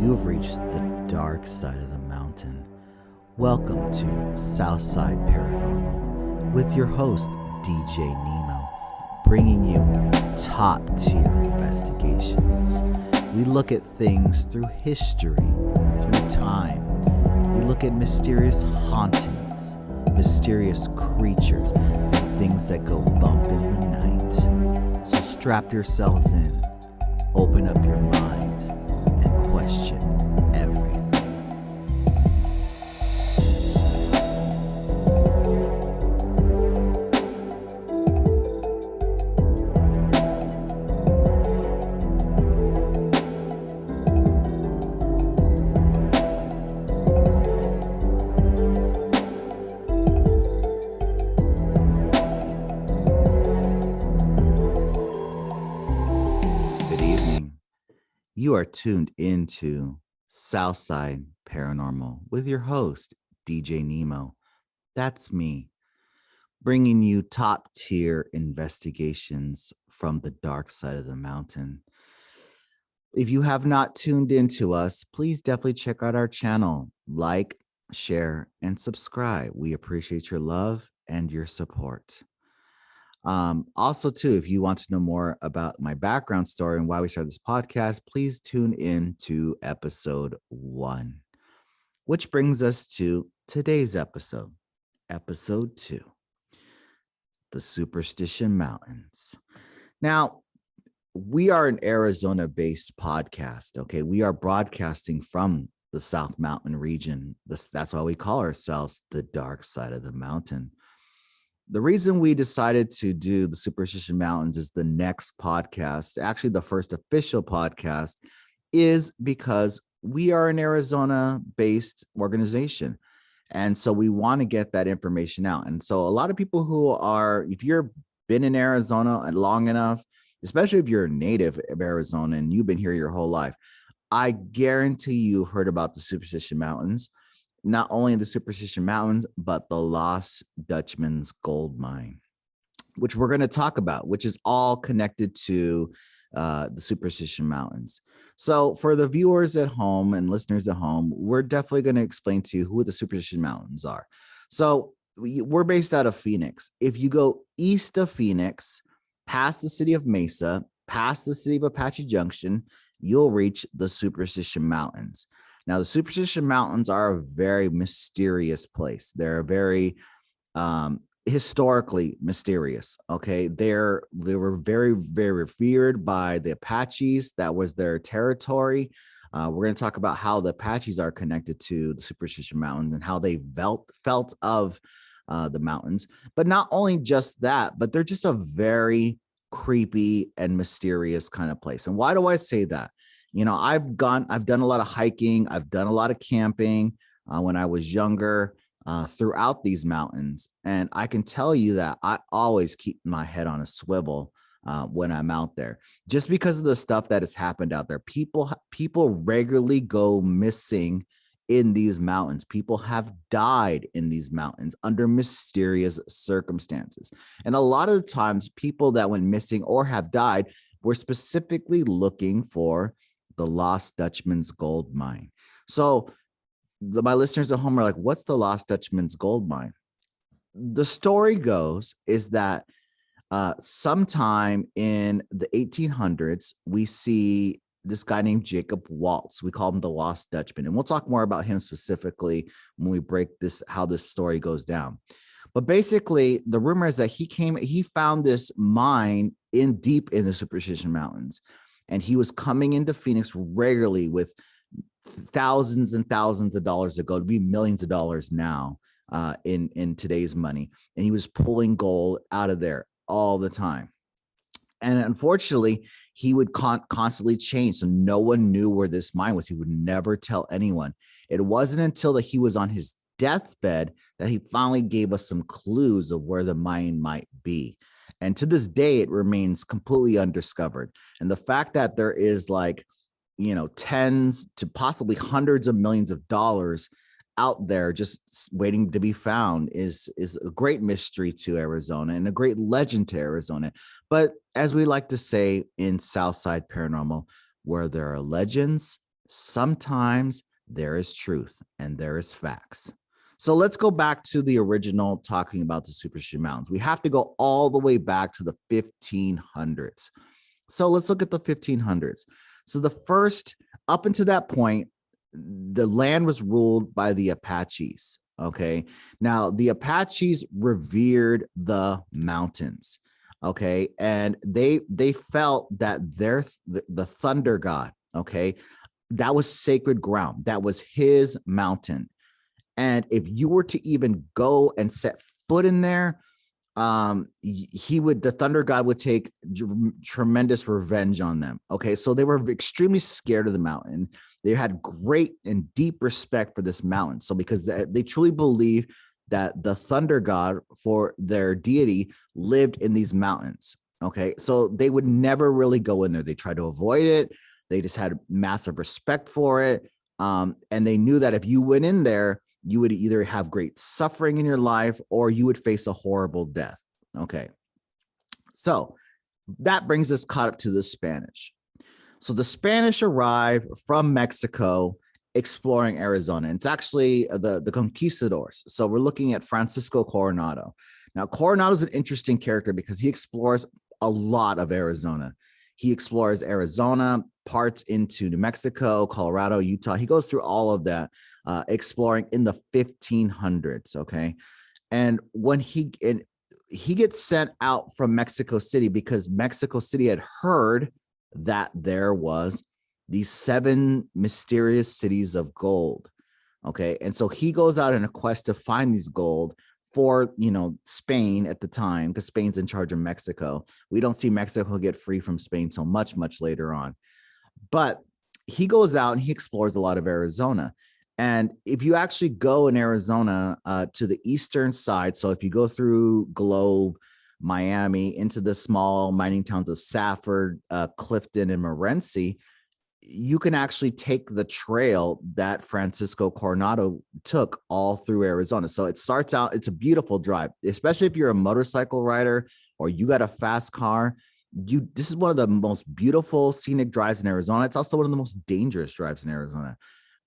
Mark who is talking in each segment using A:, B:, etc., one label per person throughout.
A: You've reached the dark side of the mountain. Welcome to South Side Paranormal with your host, DJ Nemo, bringing you top tier investigations. We look at things through history, through time. We look at mysterious hauntings, mysterious creatures, and things that go bump in the night. So strap yourselves in, open up your minds, and question everything. You are tuned into Southside Paranormal with your host, DJ Nemo. That's me, bringing you top tier investigations from the dark side of the mountain. If you have not tuned into us, please definitely check out our channel. Like, share, and subscribe. We appreciate your love and your support. Also, too, if you want to know more about my background story and why we started this podcast, please tune in to episode 1, which brings us to today's episode, episode 2, the Superstition Mountains. Now, we are an Arizona-based podcast, okay? We are broadcasting from the South Mountain region. That's why we call ourselves the dark side of the mountain. The reason we decided to do the Superstition Mountains is the next podcast, actually the first official podcast, is because we are an Arizona-based organization. And so we want to get that information out. And so a lot of people who are, if you've been in Arizona long enough, especially if you're a native of Arizona and you've been here your whole life, I guarantee you've heard about the Superstition Mountains. Not only the Superstition Mountains, but the Lost Dutchman's gold mine, which we're going to talk about, which is all connected to the Superstition Mountains. So for the viewers at home and listeners at home, we're definitely going to explain to you who the Superstition Mountains are. So we're based out of Phoenix. If you go east of Phoenix, past the city of Mesa, past the city of Apache Junction, you'll reach the Superstition Mountains. Now, the Superstition Mountains are a very mysterious place. They're very historically mysterious, okay? They were very, very revered by the Apaches. That was their territory. We're going to talk about how the Apaches are connected to the Superstition Mountains and how they felt of the mountains. But not only just that, but they're just a very creepy and mysterious kind of place. And why do I say that? You know, I've done a lot of hiking. I've done a lot of camping when I was younger throughout these mountains. And I can tell you that I always keep my head on a swivel when I'm out there, just because of the stuff that has happened out there. People regularly go missing in these mountains. People have died in these mountains under mysterious circumstances. And a lot of the times people that went missing or have died were specifically looking for the Lost Dutchman's gold mine. So my listeners at home are like, what's the Lost Dutchman's gold mine? The story goes is that sometime in the 1800s, we see this guy named Jacob Waltz. We call him the Lost Dutchman. And we'll talk more about him specifically when we break this, how this story goes down. But basically, the rumor is that he found this mine deep in the Superstition Mountains. And he was coming into Phoenix regularly with thousands and thousands of dollars ago, to be millions of dollars now in today's money. And he was pulling gold out of there all the time. And unfortunately, he would constantly change. So no one knew where this mine was. He would never tell anyone. It wasn't until that he was on his deathbed that he finally gave us some clues of where the mine might be. And to this day, it remains completely undiscovered. And the fact that there is tens to possibly hundreds of millions of dollars out there just waiting to be found is a great mystery to Arizona and a great legend to Arizona. But as we like to say in Southside Paranormal, where there are legends, Sometimes there is truth and there is facts. So let's go back to the original talking about the Superstition Mountains. We have to go all the way back to the 1500s. So let's look at the 1500s. So the first, up until that point, the land was ruled by the Apaches. Okay. Now the Apaches revered the mountains. Okay. And they felt that the thunder god, okay, that was sacred ground. That was his mountain. And if you were to even go and set foot in there, the thunder god would take tremendous revenge on them. Okay. So they were extremely scared of the mountain. They had great and deep respect for this mountain. So because they truly believe that the thunder god for their deity lived in these mountains. Okay. So they would never really go in there. They tried to avoid it. They just had massive respect for it. And they knew that if you went in there, you would either have great suffering in your life or you would face a horrible death. Okay. So that brings us caught up to the Spanish. So the Spanish arrive from Mexico exploring Arizona. It's actually the conquistadors. So we're looking at Francisco Coronado. Now, Coronado is an interesting character because he explores a lot of Arizona. He explores Arizona, parts into New Mexico, Colorado, Utah. He goes through all of that, exploring in the 1500s. Okay. And when he gets sent out from Mexico City because Mexico City had heard that there was these 7 mysterious cities of gold. Okay. And so he goes out in a quest to find these gold for, Spain at the time, because Spain's in charge of Mexico. We don't see Mexico get free from Spain so much later on. But he goes out and he explores a lot of Arizona. And if you actually go in Arizona to the eastern side, so if you go through Globe, Miami, into the small mining towns of Safford, Clifton, and Morenci, you can actually take the trail that Francisco Coronado took all through Arizona. So it starts out, it's a beautiful drive, especially if you're a motorcycle rider or you got a fast car. This is one of the most beautiful scenic drives in Arizona. It's also one of the most dangerous drives in Arizona.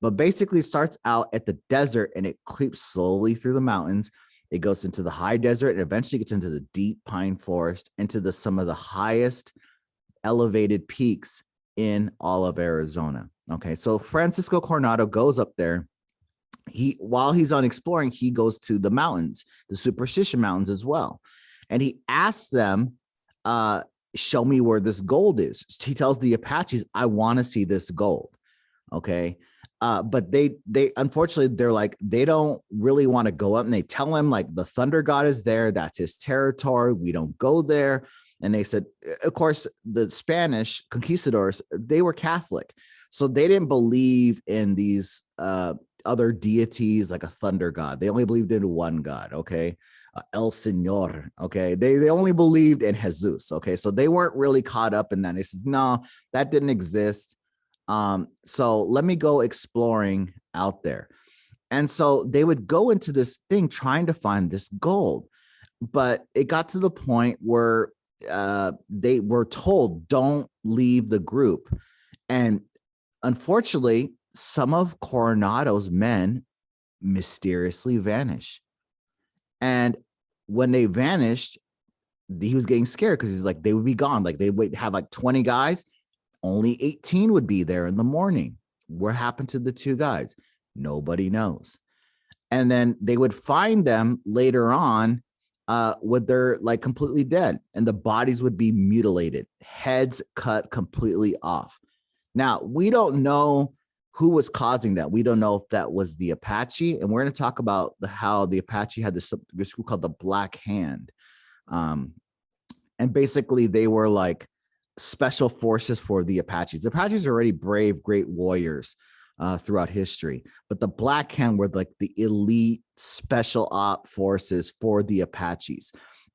A: But basically it starts out at the desert and it creeps slowly through the mountains. It goes into the high desert and eventually gets into the deep pine forest, into some of the highest elevated peaks in all of Arizona. Okay, so Francisco Coronado goes up there. While he's on exploring, he goes to the mountains, the Superstition Mountains as well. And he asks them, show me where this gold is. He tells the Apaches, I want to see this gold. Okay. But they unfortunately, they're like, they don't really want to go up, and they tell him like the thunder god is there. That's his territory. We don't go there. And they said, of course, the Spanish conquistadors, they were Catholic. So they didn't believe in these other deities like a thunder god. They only believed in one God. Okay. El Señor. Okay. They only believed in Jesus. Okay. So they weren't really caught up in that. They said, no, that didn't exist. So let me go exploring out there. And so they would go into this thing trying to find this gold. But it got to the point where they were told, don't leave the group. And unfortunately, some of Coronado's men mysteriously vanish. And when they vanished, he was getting scared because he's like, they would be gone. Like they would have like 20 guys, only 18 would be there in the morning. What happened to the 2 guys? Nobody knows. And then they would find them later on with their like completely dead, and the bodies would be mutilated, heads cut completely off. Now, we don't know who was causing that. We don't know if that was the Apache, and we're going to talk about how the Apache had this group called the Black Hand. And basically they were like special forces for the Apaches. The Apaches are already brave, great warriors throughout history, but the Black Hand were like the elite special op forces for the Apaches,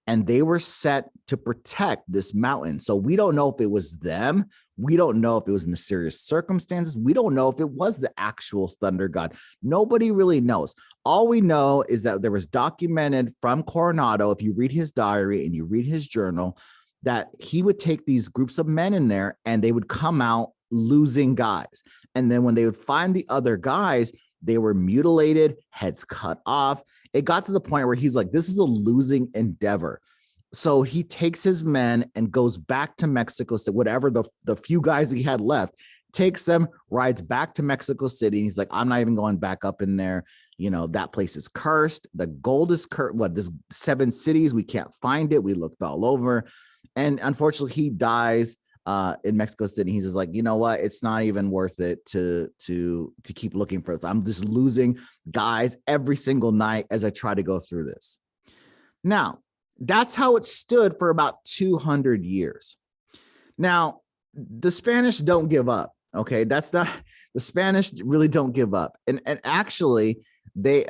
A: and they were set to protect this mountain. So we don't know if it was them. We don't know if it was mysterious circumstances. We don't know if it was the actual thunder god. Nobody really knows. All we know is that there was documented from Coronado, if you read his diary and you read his journal, that he would take these groups of men in there and they would come out losing guys. And then when they would find the other guys, they were mutilated, heads cut off. It got to the point where he's like, this is a losing endeavor. So he takes his men and goes back to Mexico City, whatever the few guys he had left, takes them, rides back to Mexico City. And he's like, I'm not even going back up in there. You know, that place is cursed. The gold is cursed. What, there's 7 cities. We can't find it. We looked all over. And unfortunately, he dies in Mexico City. He's just like, you know what? It's not even worth it to keep looking for this. I'm just losing guys every single night as I try to go through this. Now, that's how it stood for about 200 years. Now, the Spanish don't give up. Okay, that's not, the Spanish really don't give up. And actually, they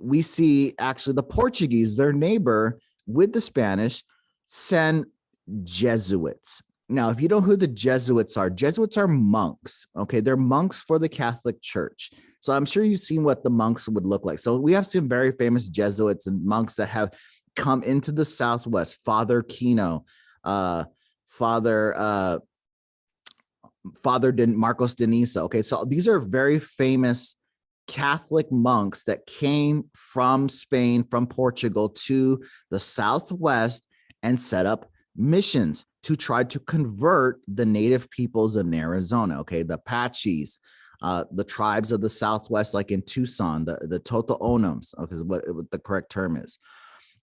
A: we see actually the Portuguese, their neighbor with the Spanish, send Jesuits. Now, if you know who the Jesuits are monks. Okay, they're monks for the Catholic Church. So I'm sure you've seen what the monks would look like. So we have some very famous Jesuits and monks that have come into the Southwest. Father Kino, Father Marcos Denisa. Okay, so these are very famous Catholic monks that came from Spain, from Portugal to the Southwest and set up missions to try to convert the native peoples in Arizona. Okay, the Apaches, the tribes of the Southwest, like in Tucson, the Toto'onums, okay, is what the correct term is.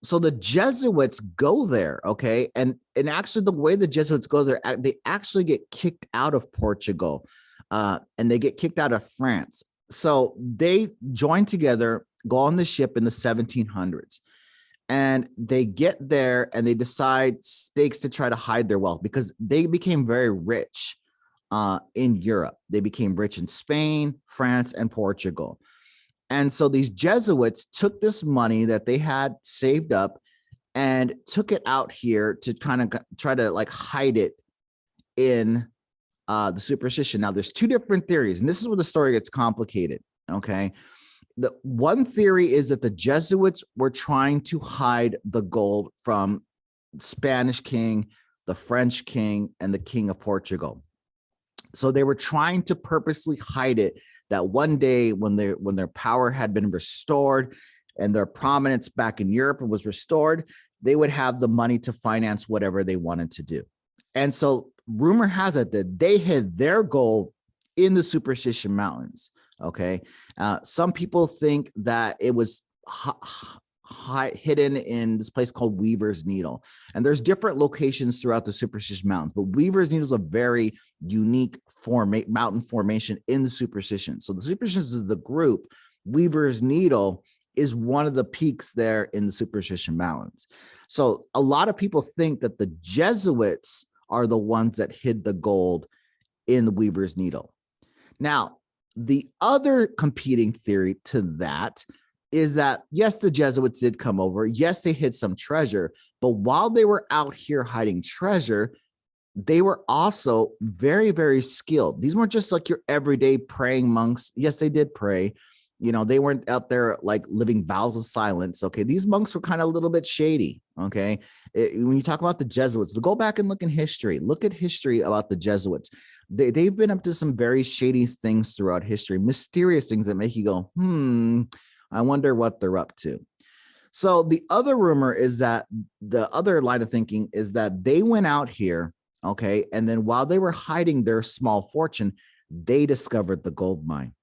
A: So the Jesuits go there, okay? And actually the way the Jesuits go there, they actually get kicked out of Portugal and they get kicked out of France. So they join together, go on the ship in the 1700s. And they get there and they decide stakes to try to hide their wealth because they became very rich in Europe. They became rich in Spain, France, and Portugal. And so these Jesuits took this money that they had saved up and took it out here to kind of try to like hide it in the superstition. Now, there's 2 different theories, and this is where the story gets complicated, okay? The one theory is that the Jesuits were trying to hide the gold from the Spanish king, the French king, and the king of Portugal. So they were trying to purposely hide it, that one day when their power had been restored and their prominence back in Europe was restored, they would have the money to finance whatever they wanted to do. And so rumor has it that they hid their gold in the Superstition Mountains. Okay. Some people think that it was hidden in this place called Weaver's Needle. And there's different locations throughout the Superstition Mountains, but Weaver's Needle is a very unique mountain formation in the Superstition. So the Superstitions of the group, Weaver's Needle, is one of the peaks there in the Superstition Mountains. So a lot of people think that the Jesuits are the ones that hid the gold in the Weaver's Needle. Now, the other competing theory to that is that, yes, the Jesuits did come over. Yes, they hid some treasure, but while they were out here hiding treasure, they were also very, very skilled. These weren't just like your everyday praying monks. Yes, they did pray. You know, they weren't out there like living vows of silence. Okay, these monks were kind of a little bit shady. Okay, when you talk about the Jesuits, go back and look in history. Look at history about the Jesuits. They've been up to some very shady things throughout history, mysterious things that make you go, I wonder what they're up to. So the other rumor is that the other line of thinking is that they went out here, okay, and then while they were hiding their small fortune, they discovered the gold mine.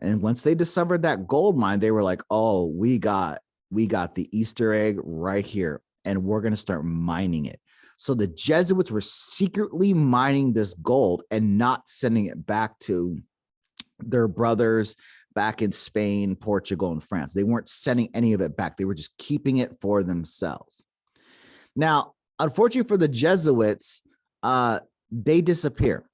A: And once they discovered that gold mine, they were like, oh, we got the Easter egg right here, and we're going to start mining it. So the Jesuits were secretly mining this gold and not sending it back to their brothers back in Spain, Portugal, and France. They weren't sending any of it back. They were just keeping it for themselves. Now, unfortunately for the Jesuits, they disappear.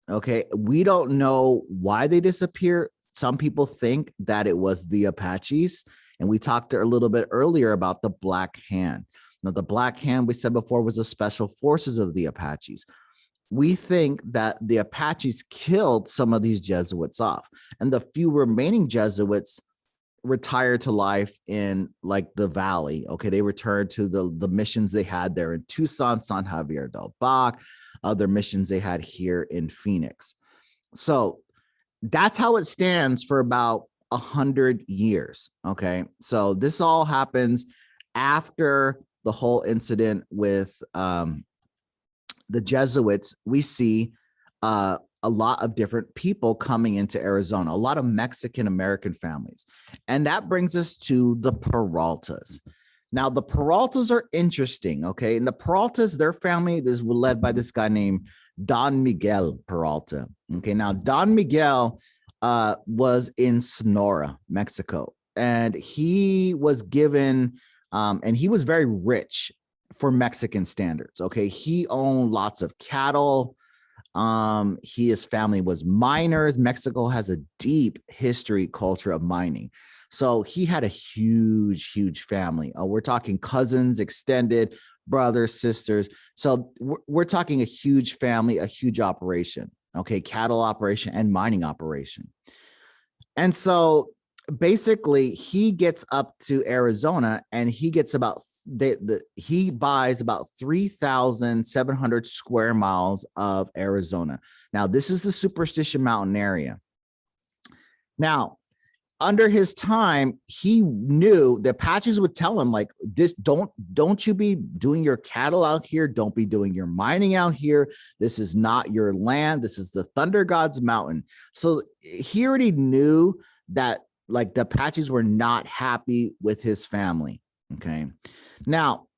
A: Okay, we don't know why they disappear. Some people think that it was the Apaches, and we talked a little bit earlier about the Black Hand. Now, the Black Hand, we said before, was the special forces of the Apaches. We think that the Apaches killed some of these Jesuits off, and the few remaining Jesuits retired to life in like the valley. Okay, they returned to the missions they had there in Tucson, San Javier del Bac, other missions they had here in Phoenix. So That's how it stands for about 100 years. Okay. So this all happens after the whole incident with the Jesuits. We see a lot of different people coming into Arizona, a lot of Mexican American families. And that brings us to the Peraltas. Now, the Peraltas are interesting, okay? And the Peraltas, their family is led by this guy named Don Miguel Peralta. Okay, now Don Miguel was in Sonora, Mexico, and he was given, and he was very rich for Mexican standards. Okay, he owned lots of cattle. His family was miners. Mexico has a deep history, culture of mining. So he had a huge family. We're talking cousins, extended brothers, sisters. So we're talking a huge family, a huge operation. Okay, cattle operation and mining operation. And so basically he gets up to Arizona and he gets about he buys about 3,700 square miles of Arizona. Now, this is the Superstition Mountain area. Now, under his time, he knew the Apaches would tell him, like, this, don't you be doing your cattle out here. Don't be doing your mining out here. This is not your land. This is the Thunder God's mountain. So he already knew that, like, the Apaches were not happy with his family. Okay. Now,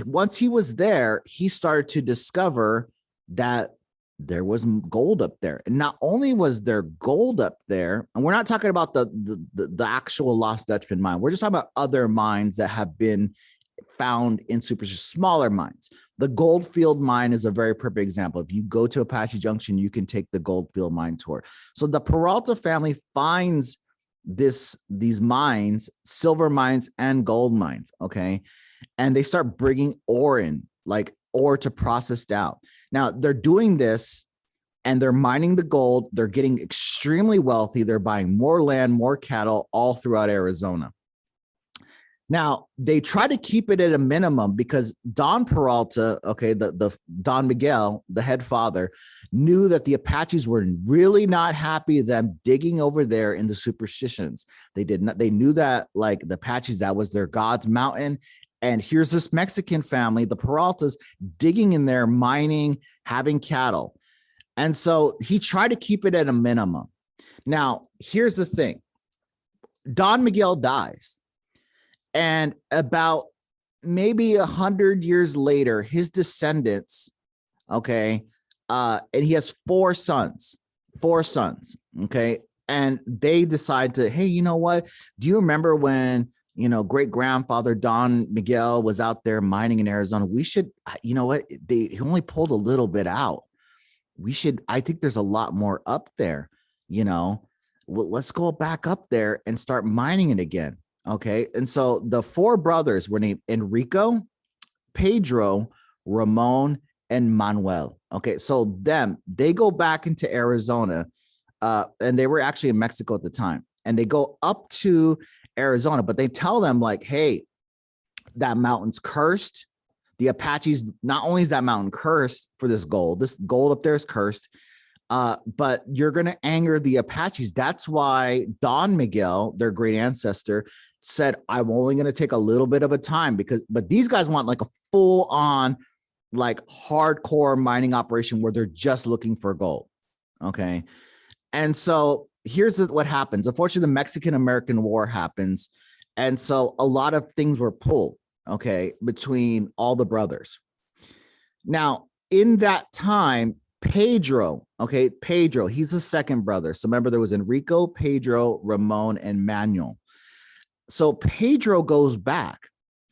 A: once he was there, he started to discover that there was gold up there. And not only was there gold up there, and we're not talking about the actual Lost Dutchman mine. We're just talking about other mines that have been found in smaller mines. The Goldfield mine is a very perfect example. If you go to Apache Junction, you can take the Goldfield mine tour. So the Peralta family finds these mines, silver mines and gold mines. Okay. And they start bringing ore in, like ore to process out. Now they're doing this and they're mining the gold. They're getting extremely wealthy. They're buying more land, more cattle all throughout Arizona. Now they try to keep it at a minimum because Don Peralta, okay, the Don Miguel, the head father, knew that the Apaches were really not happy with them digging over there in the superstitions. They knew that, like, the Apaches, that was their God's mountain. And here's this Mexican family, the Peraltas, digging in there, mining, having cattle. And so he tried to keep it at a minimum. Now, here's the thing. Don Miguel dies. And about maybe 100 years later, his descendants, okay, and he has four sons, okay, and they decide to, hey, you know what? Do you remember when, great grandfather Don Miguel was out there mining in Arizona? We should, you know what? He only pulled a little bit out. I think there's a lot more up there, well, let's go back up there and start mining it again. Okay. And so the four brothers were named Enrico, Pedro, Ramon, and Manuel. Okay. So they go back into Arizona, and they were actually in Mexico at the time, and they go up to Arizona, but they tell them, like, hey, that mountain's cursed. The Apaches, not only is that mountain cursed for this gold up there is cursed, but you're going to anger the Apaches. That's why Don Miguel, their great ancestor, said, I'm only going to take a little bit of a time but these guys want like a full on, like, hardcore mining operation where they're just looking for gold. Okay. And so here's what happens. Unfortunately, the Mexican-American War happens. And so a lot of things were pulled, okay, between all the brothers. Now, in that time, Pedro, he's the second brother. So remember, there was Enrico, Pedro, Ramon, and Manuel. So Pedro goes back,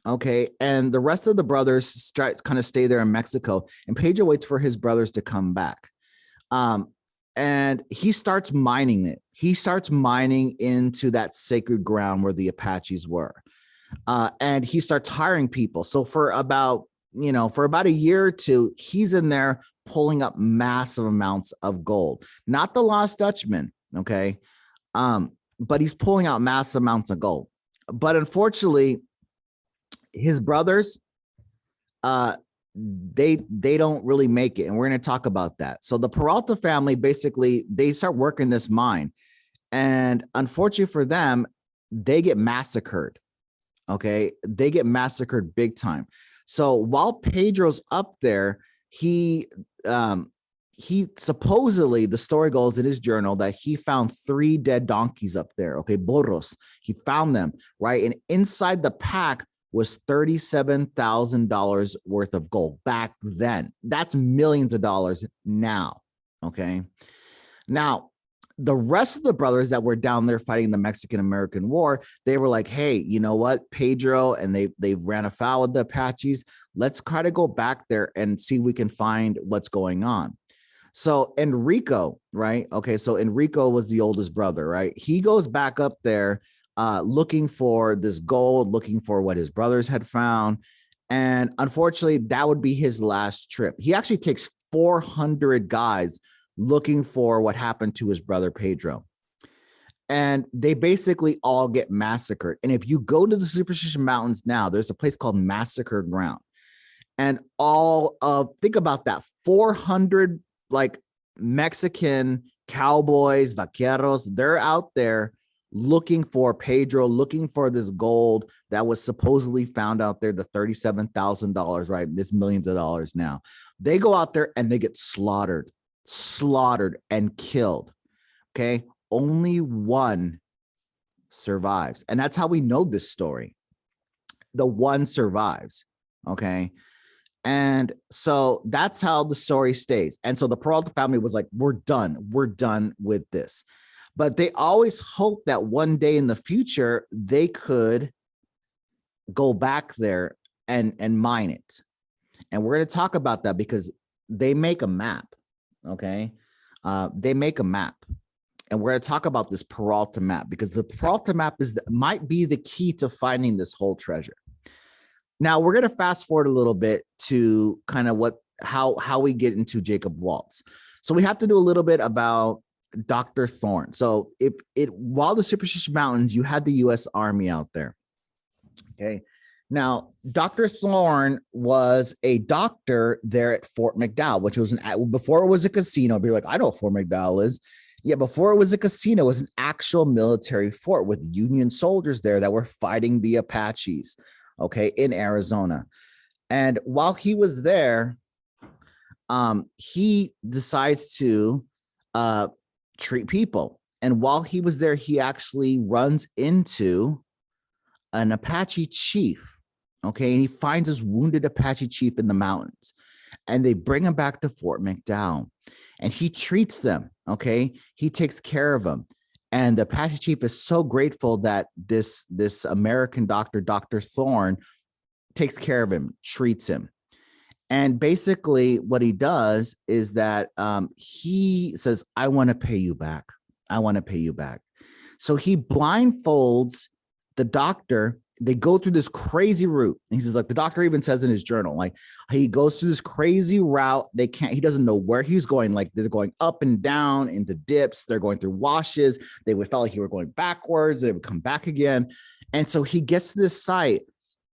A: okay, and the rest of the brothers kind of stay there in Mexico, and Pedro waits for his brothers to come back. And he starts mining it. He starts mining into that sacred ground where the Apaches were. And he starts hiring people. So for about a year or two, he's in there pulling up massive amounts of gold. Not the Lost Dutchman, okay? But he's pulling out massive amounts of gold. But unfortunately, his brothers they don't really make it, and we're going to talk about that. So the Peralta family, basically, they start working this mine, and unfortunately for them, they get massacred. Okay, they get massacred big time. So while Pedro's up there, he supposedly, the story goes in his journal that he found 3 dead donkeys up there. Okay, burros. He found them, right? And inside the pack was $37,000 worth of gold back then. That's millions of dollars now. Okay. Now, the rest of the brothers that were down there fighting the Mexican-American War, they were like, hey, you know what, Pedro, and they ran afoul with the Apaches. Let's try to go back there and see if we can find what's going on. So Enrico, right? Okay, so Enrico was the oldest brother, right? He goes back up there looking for this gold, looking for what his brothers had found. And unfortunately, that would be his last trip. He actually takes 400 guys looking for what happened to his brother Pedro. And they basically all get massacred. And if you go to the Superstition Mountains now, there's a place called Massacre Ground. And think about that, 400 like Mexican cowboys, vaqueros, they're out there looking for Pedro, looking for this gold that was supposedly found out there, the $37,000, right? This millions of dollars now. They go out there and they get slaughtered and killed. Okay. Only one survives. And that's how we know this story. The one survives. Okay. And so that's how the story stays. And so the Peralta family was like, we're done with this. But they always hope that one day in the future, they could go back there and mine it. And we're going to talk about that because they make a map. Okay. They make a map, and we're going to talk about this Peralta map because the Peralta map might be the key to finding this whole treasure. Now we're going to fast forward a little bit to kind of how we get into Jacob Waltz. So we have to do a little bit about Dr. Thorne. So while the Superstition Mountains, you had the U.S. Army out there. Okay. Now, Dr. Thorne was a doctor there at Fort McDowell, which was before it was a casino. Be like, I know what Fort McDowell is. Yeah, before it was a casino, it was an actual military fort with Union soldiers there that were fighting the Apaches, okay, in Arizona. And while he was there, he decides to treat people. And while he was there, he actually runs into an Apache chief. Okay, and he finds this wounded Apache chief in the mountains, and they bring him back to Fort McDowell, and he treats them. Okay, he takes care of them, and the Apache chief is so grateful that this American doctor, Dr. Thorne, takes care of him, treats him, and basically what he does is that he says, "I want to pay you back. I want to pay you back." So he blindfolds the doctor. They go through this crazy route. And he says, like, the doctor even says in his journal, like, he goes through this crazy route. He doesn't know where he's going. Like, they're going up and down into dips. They're going through washes. They would felt like he were going backwards. They would come back again. And so he gets to this site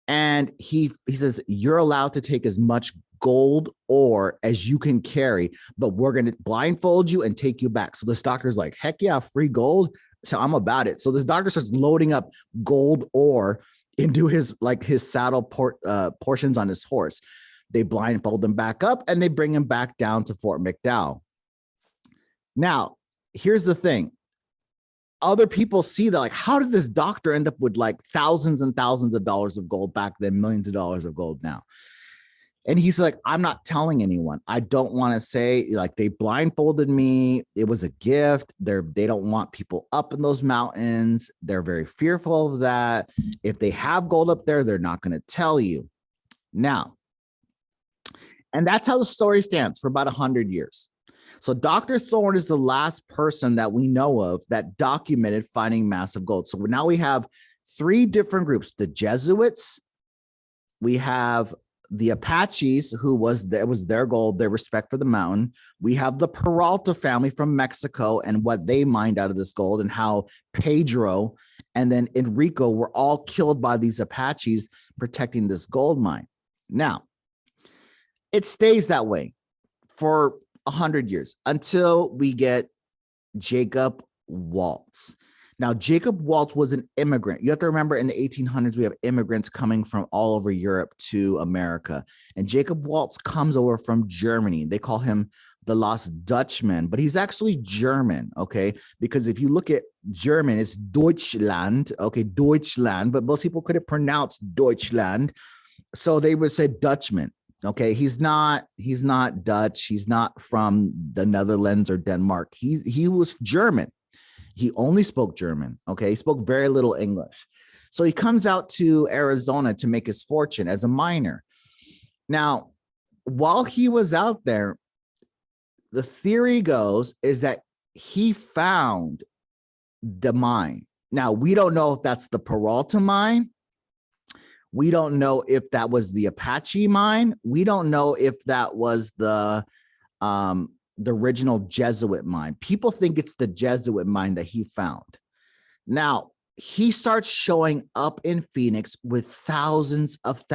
A: and he says, you're allowed to take as much gold ore as you can carry, but we're going to blindfold you and take you back. So this doctor's like, heck yeah, free gold. So I'm about it. So this doctor starts loading up gold ore into his saddle portions on his horse. They blindfold him back up and they bring him back down to Fort McDowell. Now, here's the thing. Other people see that, like, how did this doctor end up with like thousands and thousands of dollars of gold back then, millions of dollars of gold now? And he's like, I'm not telling anyone. I don't want to say, like, they blindfolded me. It was a gift. They don't want people up in those mountains. They're very fearful of that. If they have gold up there, they're not going to tell you. Now, and that's how the story stands for about 100 years. So Dr. Thorne is the last person that we know of that documented finding massive gold. So now we have 3 different groups: the Jesuits, we have the Apaches, who was their goal, their respect for the mountain. We have the Peralta family from Mexico and what they mined out of this gold, and how Pedro and then Enrico were all killed by these Apaches protecting this gold mine. Now, It stays that way for 100 years until we get Jacob Waltz. Now, Jacob Waltz was an immigrant. You have to remember in the 1800s, we have immigrants coming from all over Europe to America. And Jacob Waltz comes over from Germany. They call him the Lost Dutchman, but he's actually German, okay? Because if you look at German, it's Deutschland, okay, Deutschland, but most people couldn't pronounce Deutschland. So they would say Dutchman. Okay, he's not Dutch. He's not from the Netherlands or Denmark. He was German. He only spoke German. Okay, he spoke very little English. So he comes out to Arizona to make his fortune as a miner. Now, while he was out there, the theory goes is that he found the mine. Now, we don't know if that's the Peralta mine. We don't know if that was the Apache mine. We don't know if that was the original Jesuit mine. People think it's the Jesuit mine that he found. Now, he starts showing up in Phoenix with thousands of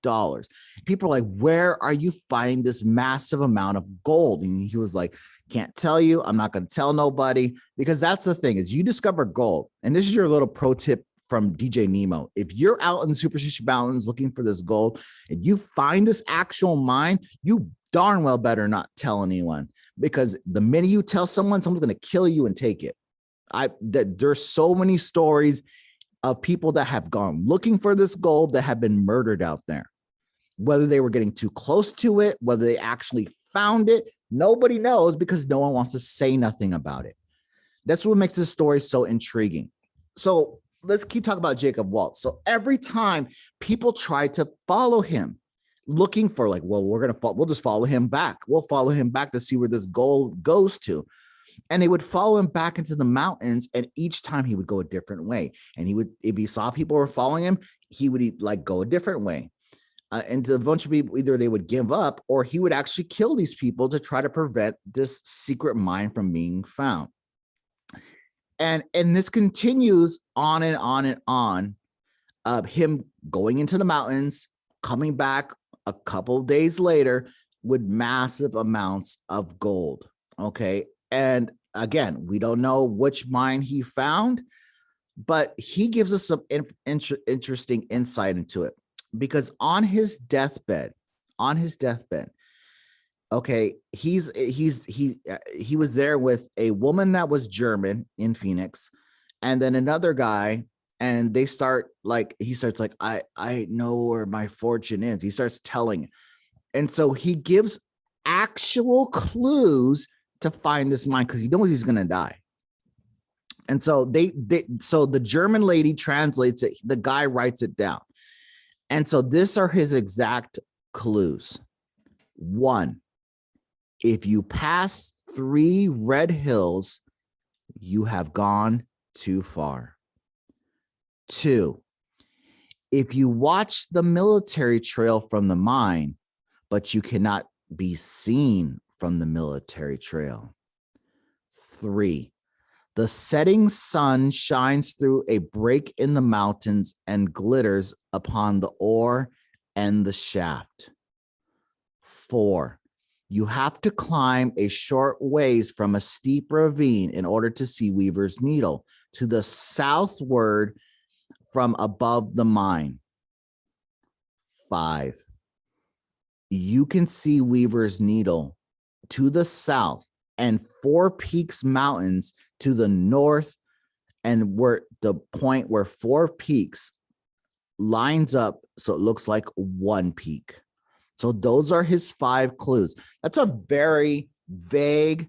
A: dollars. People are like, where are you finding this massive amount of gold? And he was like, can't tell you. I'm not going to tell nobody, because that's the thing is you discover gold. And this is your little pro tip from DJ Nemo. If you're out in the Superstition Mountains looking for this gold and you find this actual mine, you darn well better not tell anyone, because the minute you tell someone, someone's going to kill you and take it. There's so many stories of people that have gone looking for this gold that have been murdered out there, whether they were getting too close to it, whether they actually found it. Nobody knows because no one wants to say nothing about it. That's what makes this story so intriguing. So let's keep talking about Jacob Waltz. So every time people try to follow him, looking for like, well, we'll just follow him back. We'll follow him back to see where this gold goes to. And they would follow him back into the mountains. And each time he would go a different way. And he would, if he saw people were following him, he would like go a different way. And a bunch of people, either they would give up or he would actually kill these people to try to prevent this secret mine from being found. And this continues on and on and on, him going into the mountains, coming back a couple of days later with massive amounts of gold. Okay. And again, we don't know which mine he found, but he gives us some interesting insight into it, because on his deathbed, okay, he was there with a woman that was German in Phoenix, and then another guy, and he starts like, I know where my fortune is. He starts telling, and so he gives actual clues to find this mine because he knows he's gonna die. And so so the German lady translates it, the guy writes it down. And so these are his exact clues. 1, if you pass 3 red hills, you have gone too far. 2, if you watch the military trail from the mine, but you cannot be seen from the military trail. 3, the setting sun shines through a break in the mountains and glitters upon the ore and the shaft. 4, you have to climb a short ways from a steep ravine in order to see Weaver's Needle to the southward from above the mine. 5, you can see Weaver's Needle to the south and 4 Peaks Mountains to the north, and where the point where 4 peaks lines up so it looks like one peak. So those are his 5 clues. That's a very vague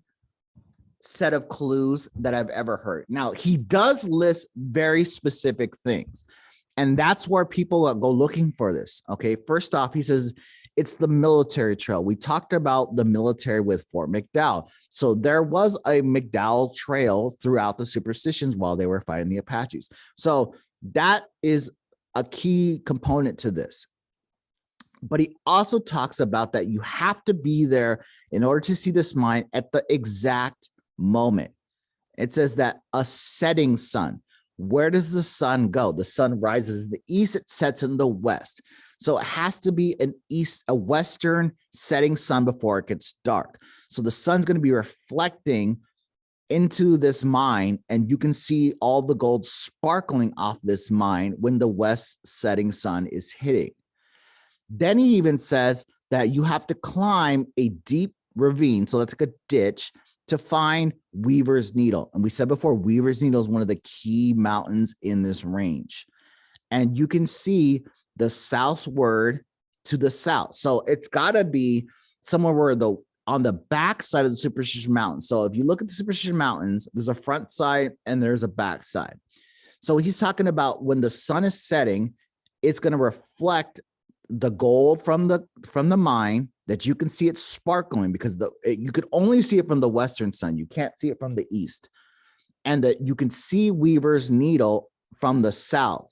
A: set of clues that I've ever heard. Now, he does list very specific things, and that's where people go looking for this. Okay, first off, he says it's the military trail. We talked about the military with Fort McDowell. So there was a McDowell trail throughout the Superstitions while they were fighting the Apaches. So that is a key component to this. But he also talks about that you have to be there in order to see this mine at the exact moment. It says that a setting sun. Where does the sun go? The sun rises in the east, it sets in the west. So it has to be a western setting sun before it gets dark. So the sun's going to be reflecting into this mine, and you can see all the gold sparkling off this mine when the west setting sun is hitting. Then he even says that you have to climb a deep ravine, so that's like a ditch, to find Weaver's Needle. And we said before, Weaver's Needle is one of the key mountains in this range. And you can see the southward to the south. So it's got to be somewhere where on the back side of the Superstition Mountains. So if you look at the Superstition Mountains, there's a front side and there's a back side. So he's talking about when the sun is setting, it's going to reflect the gold from the mine, that you can see it sparkling, because you could only see it from the western sun. You can't see it from the east. And that you can see Weaver's Needle from the south.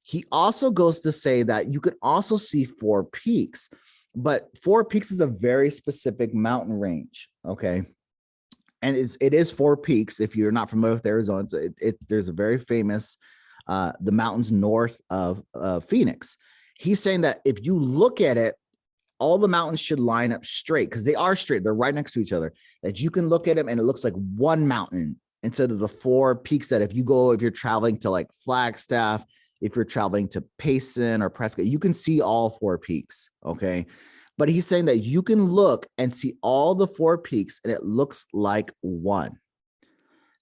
A: He also goes to say that you could also see Four Peaks. But Four Peaks is a very specific mountain range, okay? And it is Four Peaks. If you're not familiar with Arizona, there's a very famous, the mountains north of Phoenix. He's saying that if you look at it, all the mountains should line up straight, because they are straight. They're right next to each other. That you can look at them and it looks like one mountain instead of the four peaks that if you're traveling to like Flagstaff, if you're traveling to Payson or Prescott, you can see all four peaks, okay? But he's saying that you can look and see all the four peaks and it looks like one.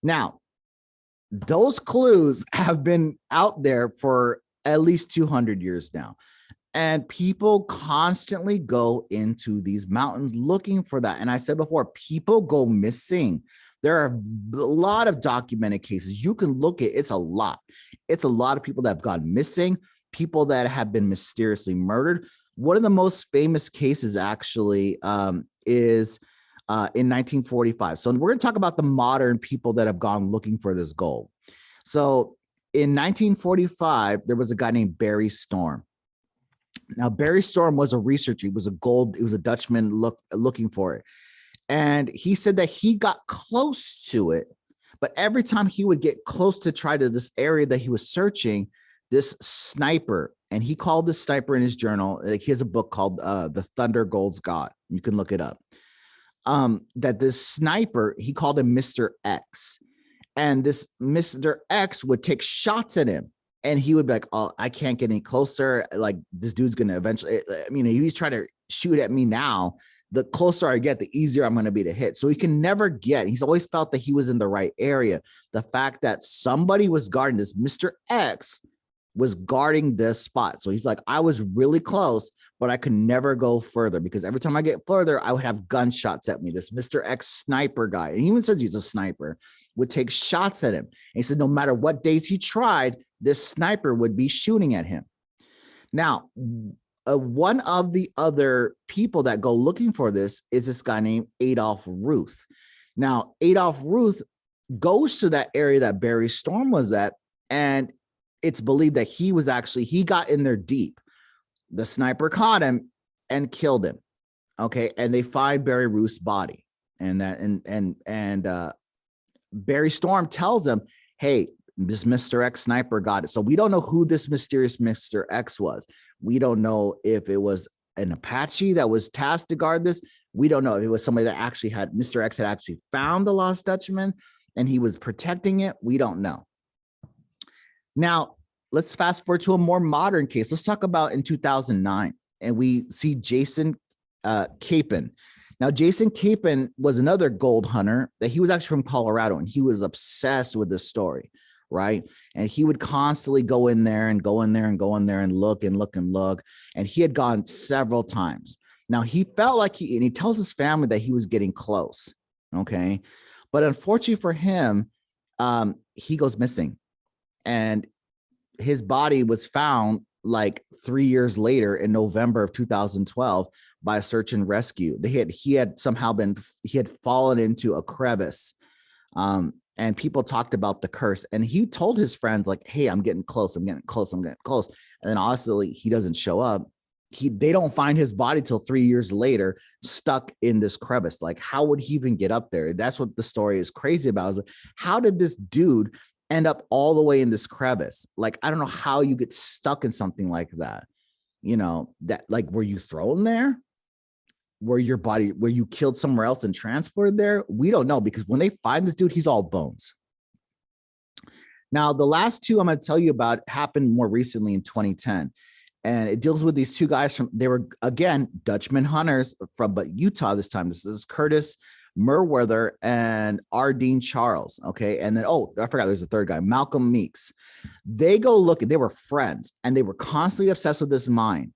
A: Now, those clues have been out there for at least 200 years now. And people constantly go into these mountains looking for that. And I said before, people go missing. There are a lot of documented cases. You can look at, it's a lot. It's a lot of people that have gone missing, people that have been mysteriously murdered. One of the most famous cases actually is in 1945. So we're going to talk about the modern people that have gone looking for this gold. So in 1945, there was a guy named Barry Storm. Now, Barry Storm was a researcher. He was a Dutchman looking for it. And he said that he got close to it, but every time he would get close to try to this area that he was searching, this sniper, and he called this sniper in his journal, like he has a book called The Thunder Gold's God. You can look it up. That this sniper, he called him Mr. X. And this Mr. X would take shots at him. And he would be like, oh, I can't get any closer. Like, this dude's going to eventually, I mean, he's trying to shoot at me now. The closer I get, the easier I'm going to be to hit. So he can never get, he's always felt that he was in the right area. The fact that somebody was guarding this, Mr. X was guarding this spot. So he's like, I was really close, but I could never go further, because every time I get further, I would have gunshots at me. This Mr. X sniper guy, and he even says he's a sniper, would take shots at him. And he said no matter what days he tried, this sniper would be shooting at him. Now, one of the other people that go looking for this is this guy named Adolf Ruth. Now, Adolf Ruth goes to that area that Barry Storm was at, and it's believed that he got in there deep. The sniper caught him and killed him. Okay, and they find Barry Ruth's body, and Barry Storm tells him, hey, this Mr. X sniper got it. So we don't know who this mysterious Mr. X was. We don't know if it was an Apache that was tasked to guard this. We don't know if it was somebody that actually had, Mr. X had actually found the Lost Dutchman and he was protecting it. We don't know. Now, let's fast forward to a more modern case. Let's talk about in 2009, and we see Jason Capen. Now, Jason Capen was another gold hunter that he was actually from Colorado, and he was obsessed with this story, right? And he would constantly go in there and go in there and go in there and look and look and look. And he had gone several times. Now, he felt like and he tells his family that he was getting close, okay? But unfortunately for him, he goes missing. And his body was found like 3 years later in November of 2012 by a search and rescue. He had fallen into a crevice. And people talked about the curse, and he told his friends like, hey, I'm getting close. I'm getting close. I'm getting close. And then honestly, he doesn't show up. They don't find his body till 3 years later, stuck in this crevice. Like, how would he even get up there? That's what the story is crazy about. Is like, how did this dude end up all the way in this crevice? Like, I don't know how you get stuck in something like that. that like, were you thrown there? Were you killed somewhere else and transported there? We don't know, because when they find this dude, he's all bones. Now, the last two I'm going to tell you about happened more recently in 2010. And it deals with these two guys they were, again, Dutchman hunters from Utah this time. This is Curtis Murwerther and Ardeen Charles. Okay. And then, I forgot there's a third guy, Malcolm Meeks. They go looking, they were friends, and they were constantly obsessed with this mine.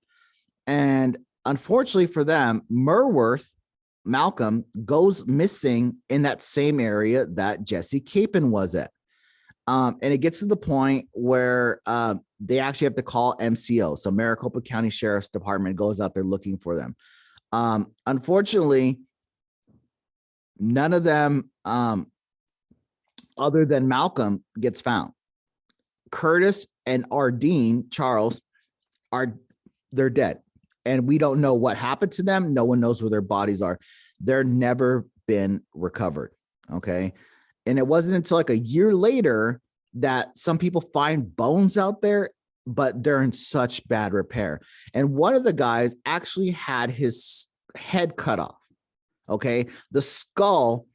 A: And unfortunately for them, Malcolm goes missing in that same area that Jesse Capen was at. And it gets to the point where they actually have to call MCO. So Maricopa County Sheriff's Department goes out there looking for them. Unfortunately, none of them, other than Malcolm, gets found. Curtis and Ardeen Charles they're dead. And we don't know what happened to them. No one knows where their bodies are. They're never been recovered. Okay. And it wasn't until like a year later that some people find bones out there, but they're in such bad repair. And one of the guys actually had his head cut off. Okay. The skull,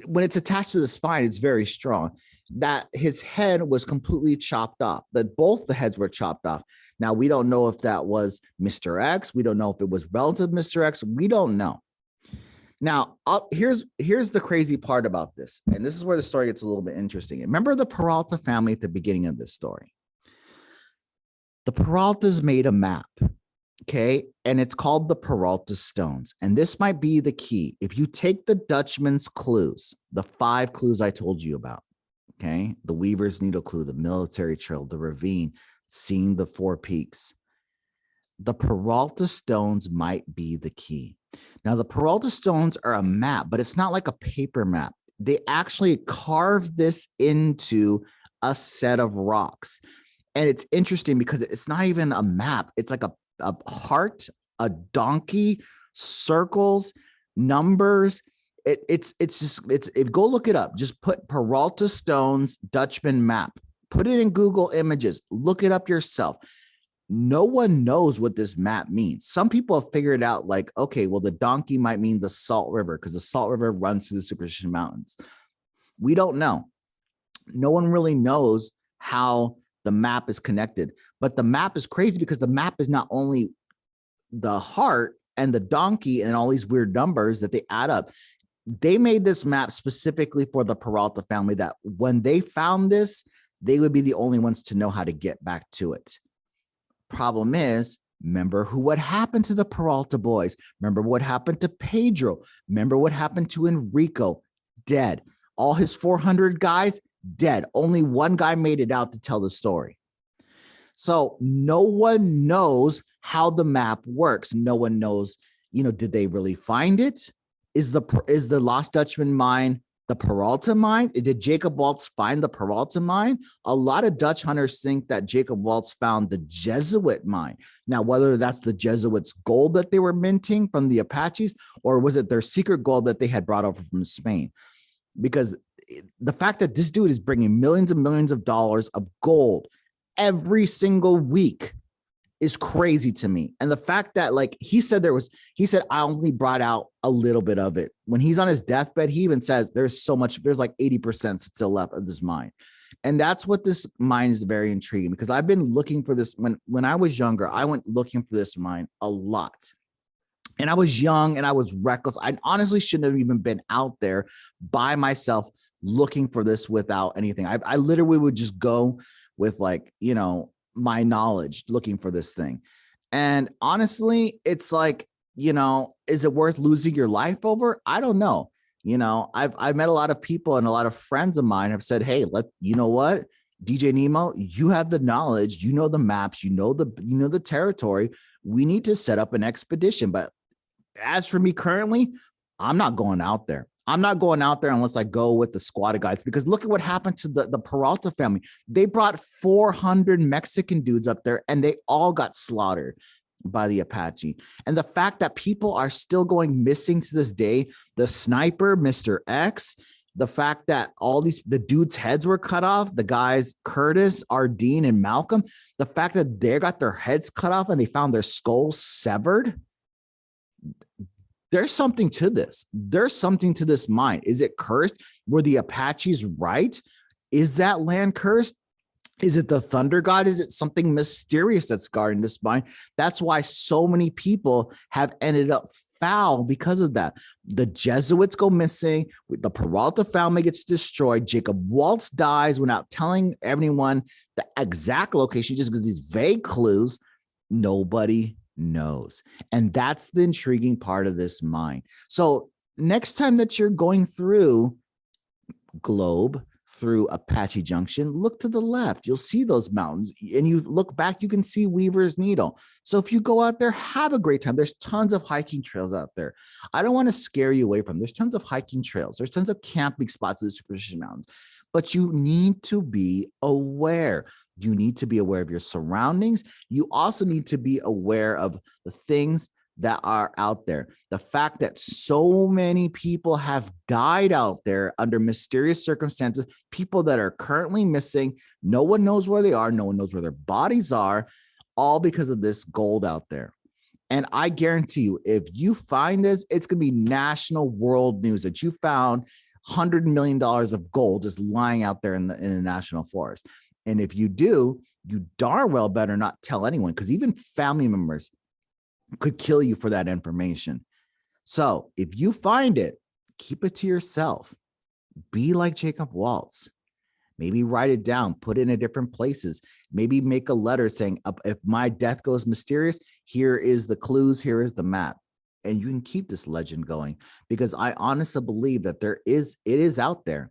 A: when it's attached to the spine, it's very strong. That his head was completely chopped off, that both the heads were chopped off. Now, we don't know if that was Mr. X. We don't know if it was relative Mr. X. We don't know. Now, here's the crazy part about this. And this is where the story gets a little bit interesting. Remember the Peralta family at the beginning of this story? The Peraltas made a map. Okay. And it's called the Peralta Stones. And this might be the key. If you take the Dutchman's clues, the 5 clues I told you about, okay, the Weaver's Needle clue, the military trail, the ravine, seeing the 4 peaks, the Peralta Stones might be the key. Now, the Peralta Stones are a map, but it's not like a paper map. They actually carved this into a set of rocks. And it's interesting because it's not even a map. It's like a heart, a donkey, circles, numbers. It's go look it up. Just put Peralta Stones Dutchman map. Put it in Google Images. Look it up yourself. No one knows what this map means. Some people have figured out like, okay, well, the donkey might mean the Salt River because the Salt River runs through the Superstition Mountains. We don't know. No one really knows how the map is connected, but the map is crazy because the map is not only the heart and the donkey and all these weird numbers that they add up. They made this map specifically for the Peralta family that when they found this, they would be the only ones to know how to get back to it. Problem is, remember what happened to the Peralta boys. Remember what happened to Pedro. Remember what happened to Enrico. Dead. All his 400 guys, dead. Only one guy made it out to tell the story. So no one knows how the map works. No one knows, did they really find it? Is the Lost Dutchman mine the Peralta mine? Did Jacob Waltz find the Peralta mine? A lot of Dutch hunters think that Jacob Waltz found the Jesuit mine. Now, whether that's the Jesuits' gold that they were minting from the Apaches, or was it their secret gold that they had brought over from Spain? Because the fact that this dude is bringing millions and millions of dollars of gold every single week is crazy to me. And the fact that he said I only brought out a little bit of it. When he's on his deathbed, he even says there's like 80% still left of this mine. And that's what this mine is very intriguing, because I've been looking for this when I was younger. I went looking for this mine a lot. And I was young and I was reckless. I honestly shouldn't have even been out there by myself looking for this without anything. I literally would just go with my knowledge looking for this thing. And honestly, it's is it worth losing your life over? I don't know. I've met a lot of people, and a lot of friends of mine have said, hey, you know what, DJ Nemo, you have the knowledge, the maps, the territory. We need to set up an expedition. But as for me currently, I'm not going out there. I'm not going out there unless I go with the squad of guys, because look at what happened to the Peralta family. They brought 400 Mexican dudes up there and they all got slaughtered by the Apache. And the fact that people are still going missing to this day, the sniper, Mr. X, The fact that the dudes' heads were cut off, the guys, Curtis, Ardeen, and Malcolm, the fact that they got their heads cut off and they found their skulls severed. There's something to this. There's something to this mine. Is it cursed? Were the Apaches right? Is that land cursed? Is it the thunder god? Is it something mysterious that's guarding this mine? That's why so many people have ended up foul because of that. The Jesuits go missing. The Peralta family gets destroyed. Jacob Waltz dies without telling everyone the exact location, just because these vague clues. Nobody knows. And that's the intriguing part of this mine. So next time that you're going through Globe, through Apache Junction, look to the left. You'll see those mountains, and you look back, you can see Weaver's Needle. So if you go out there, have a great time. There's tons of hiking trails out there. I don't want to scare you away from them. There's tons of hiking trails. There's tons of camping spots in the Superstition Mountains, but you need to be aware. You need to be aware of your surroundings. You also need to be aware of the things that are out there. The fact that so many people have died out there under mysterious circumstances, people that are currently missing, no one knows where they are, no one knows where their bodies are, all because of this gold out there. And I guarantee you, if you find this, it's going to be national world news that you found $100 million of gold just lying out there in the national forest. And if you do, you darn well better not tell anyone, because even family members could kill you for that information. So if you find it, keep it to yourself. Be like Jacob Waltz. Maybe write it down, put it in different places. Maybe make a letter saying, if my death goes mysterious, here is the clues, here is the map. And you can keep this legend going, because I honestly believe that it is out there.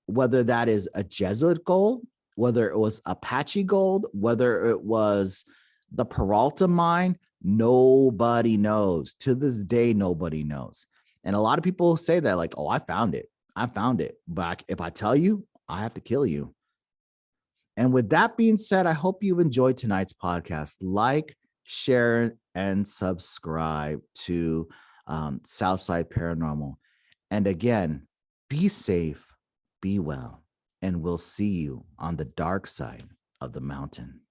A: Whether that is a Jesuit gold, whether it was Apache gold, whether it was the Peralta mine, nobody knows. To this day, nobody knows. And a lot of people say that, like, oh, I found it. But if I tell you, I have to kill you. And with that being said, I hope you enjoyed tonight's podcast. Like, share, and subscribe to Southside Paranormal. And again, be safe, be well, and we'll see you on the dark side of the mountain.